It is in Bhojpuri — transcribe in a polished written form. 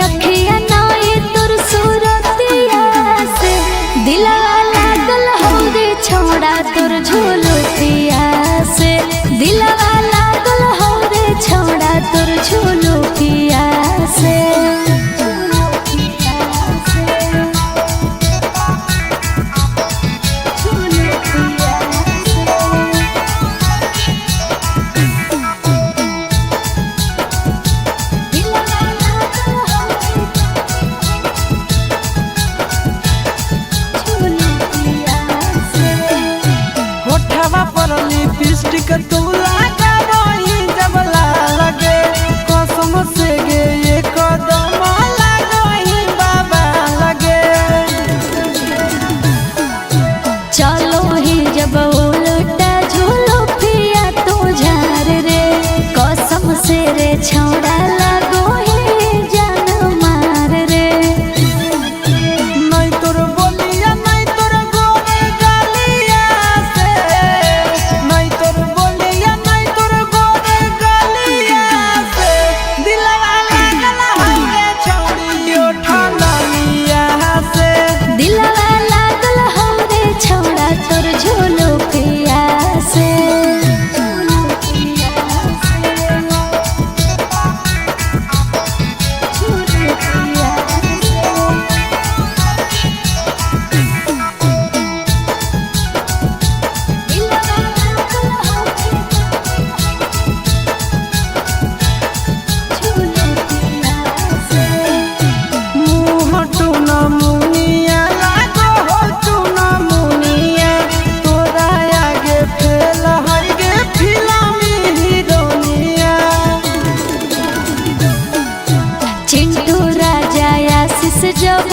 अखिया नाई तोर सूरतिया से दिलवा लागल हो रे छोड़ा तोर झुलुकिया से दिलवा लागल हो रे छोड़ा तोर झुलुकिया से लिपस्टिक तू लगावही जब लगे कसम से गे ये कदम लगावही बाबा लगे चलो ही जब उल्टा झूलो पिया तू झार रे कसम से रे छोड़ा लगो ही जान मार रे नहीं तोर बोलिया नहीं तोर गोरे गालिया से नहीं तोर बोलिया नहीं तोर गोरे गालिया से दिलवा लागल हवे छोड़ियो ठंडलिया से दिलवा लागल हो रे छोड़ा तोर झूलो पिया से चिंटू राजा आशीष जब